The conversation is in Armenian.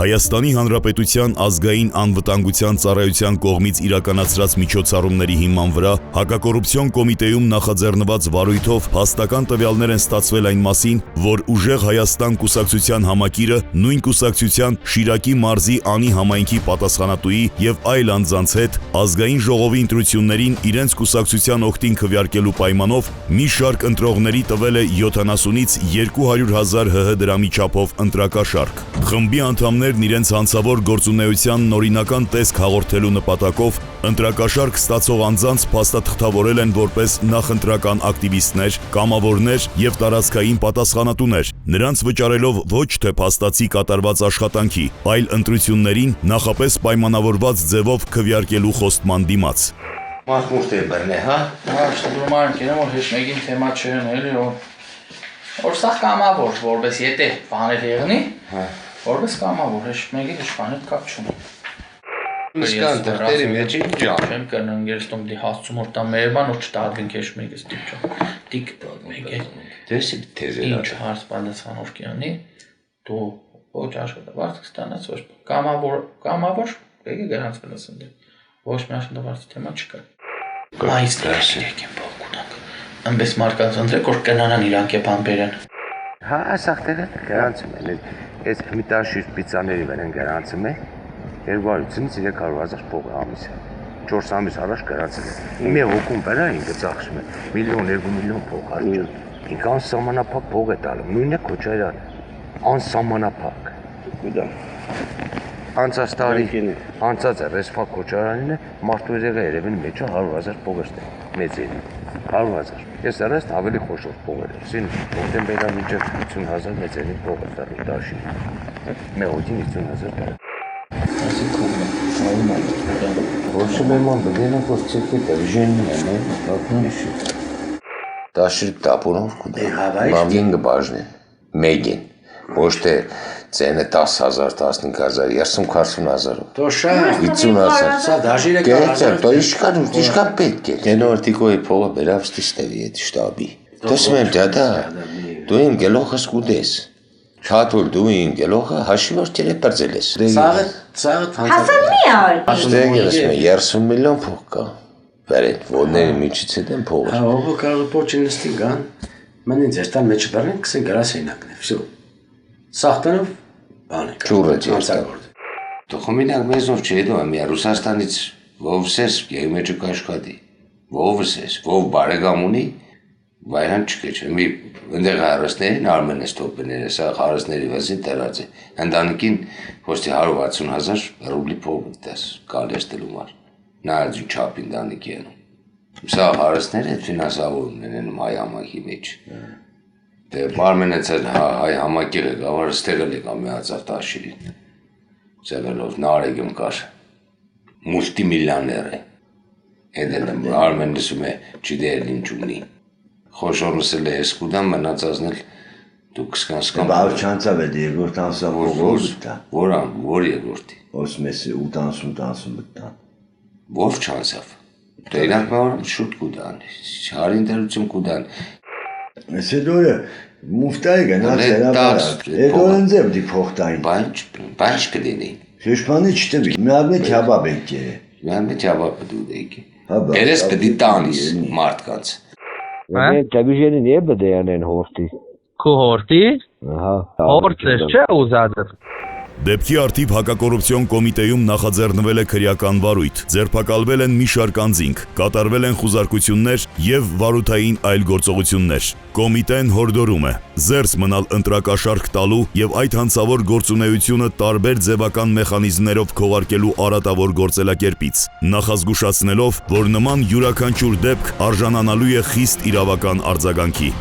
Հայաստանի Հանրապետության ազգային անվտանգության ծառայության կողմից իրականացրած միջոցառումների հիման վրա հակակոռուպցիոն կոմիտեում նախաձեռնված վարույթով հաստական տվյալներ են ստացվել այն մասին, որ Ուժեղ Հայաստան կուսակցության համակիրը նույն կուսակցության Շիրակի մարզի Անի համայնքի պատասխանատուի եւ այլ անձանց հետ ազգային ժողովի ընտրություններին իրենց կուսակցության օգտին քվեարկելու պայմանով մի շարք ընտրողների տվել է 70-ից 200,000 ՀՀ դրամի չափով ընտրակաշարք։ Խմբի անդամներն իրենց հանցավոր գործունեության նորինական տեսք հաղորդելու նպատակով ընտրակաշարք ստացող անձանց փաստաթղթավորել են որպես նախընտրական ակտիվիստներ, կամավորներ եւ տարածքային պատասխանատուներ, նրանց վճարելով ոչ թե փաստացի կատարված աշխատանքի, այլ ընտրություններին նախապես պայմանավորված ձևով քվեարկելու խոստման դիմաց։ Մախմուրտը բռնե, հա։ Հա, շտրուման կերեմ որ հեշտ մեկին թեմա չեն էլի որ սա կամավոր, որպես եթե բաներ եղնի, որպես կամավոր, հեշտ մեկին հեշտ բաներ կապ չունի։ Իսկան տղտերի մեջ ինչ ջան։ Չեմ կրնն գերստում դի հասցում որ տա մերբան որ չտադվին քեշ մեկս դիք ջան։ Դիք մեկ է։ Դեսի թեզեր։ Ինչ հարց պատասխանով կյանի, դու ոչ աշխատավարձ կստանաս ոչ կամավոր, եկե գրանցվել ես ընդ։ Ոչ մի աշխատավարձի թեմա չկա։ Այս դաշեք եմ բողունակ։ Ամբես մարկած ընտրեք որ կնանան իրանք է բան բերեն։ Հա, ասախտերը գրանցում են։ Այս միտաշիր պիցաների վեր են գրանցում է 200-ից 300,000 փող ամիսը։ 4 ամիս առաջ գրանցել է։ Մի հոգում վրա ինքը ծախսում է 1-2 միլիոն փող արժան։ Ինքը անսահմանափակ փող է տալում։ Նույնն է Քոչարյանը։ Անսահմանափակ։ Գուտա։ Անցած տարի անցած է Ռեսֆա Քոչարյանին է մարդու երեգա երևին մեջը 100,000 փող է մեծերի 100,000 ես արեստ ավելի խոշոր փող էր սին հոկտեմբերից մինչև 50,000 մեծերի փող է տալի դաշի մեղոդին 50,000 դար Ոչ մեման բգենա որ ցեկի դժենն է բախնիշի դաշի տապորով կուտա մամին գբաժնի մեգին ոչ թե Цены 10,000, 15,000, 30,000. Тоша, 50,000. Սա դաշիրը Գերեться, то իշկա պետք է։ Գենորտիկոյի փողը բերավ ստիստեվի այդ շտաբի։ Տեսնում եմ դադա, դու իմ գլոխս կուտես։ Չաթուլ դու իմ գլոխը հաշիվոր տերեպրձել ես։ Սաղը Հասաննի ալ։ Ստեգելս մե 30 միլիոն փող կա։ Վերետ ոնների միջից են փողը։ Հա, ով կարող փոչինստի գան։ Մեն ինձ էստան մեջ բռնեն, կսեն գրասենակն է։ Всё։ Սախտանով բան է։ Ճուրը ճիշտ։ Տխոմինակ մեզով չէ դու ամի Ռուսաստանից ովսես յեմեջը կաշխատի։ Ովսես, ով բարեկամ ունի, վայրան չկեչ։ Մի ընդեղ հարստներին արմենես տոպները, սա հարստների վազին տարած է։ Ընտանիքին ոստի 160,000 ռուբլի փող դաս կալեստելու մար։ Նայած չափին դանիքի են։ Սա հարստները ֆինանսավորումն են հայ համակի մեջ։ Դե բարմենեցել հայ համակիրը գավարը ստեղել եկա միացավ տաշիրին։ Ձևելով նարեգում կար, մուլտիմիլիոներ է։ Էդեն արմեն լսում է չիդերն ինչ ունի։ Խոշորնսել է էսկուդան մնացազնել դու կսկանսկան։ Բավ չանցավ է երկորդ անսավ ողոր բտա։ Որ երկորդի։ Osmesi 80 բտան։ Ով չանցավ։ Դե իրանք մորում շուտ կուդան, հարին դերություն կուդան։ Էսե դորը մուֆտայի գնաց երաբար։ Էդորն ձև դի փոխտային։ Բանչ կդինի։ Շեշմանի չտվի։ Միաբնի քյաբաբ եք է։ Միաբնի քյաբաբ դուդեքի։ Երես պդի տանիս մարդկանց։ Տավիժենին է բդեանեն հորտի։ Քո հորտի։ Ահա։ Հորտես չէ ուզածը։ Դեպքի արդիվ հակակոռուպցիոն կոմիտեում նախաձեռնվել է քրեական վարույթ, ձերբակալվել են մի շարք անձինք, կատարվել են խուզարկություններ եւ վարութային այլ գործողություններ։ Կոմիտեն հորդորում է զերծ մնալ ընտրակաշարք տալու եւ այդ հանցավոր գործունեությունը տարբեր ձևական մեխանիզմներով քողարկելու արատավոր գործելակերպից, նախազգուշացնելով, որ նման յուրաքանչյուր դեպք արժանանալու է խիստ իրավական արձագանքի։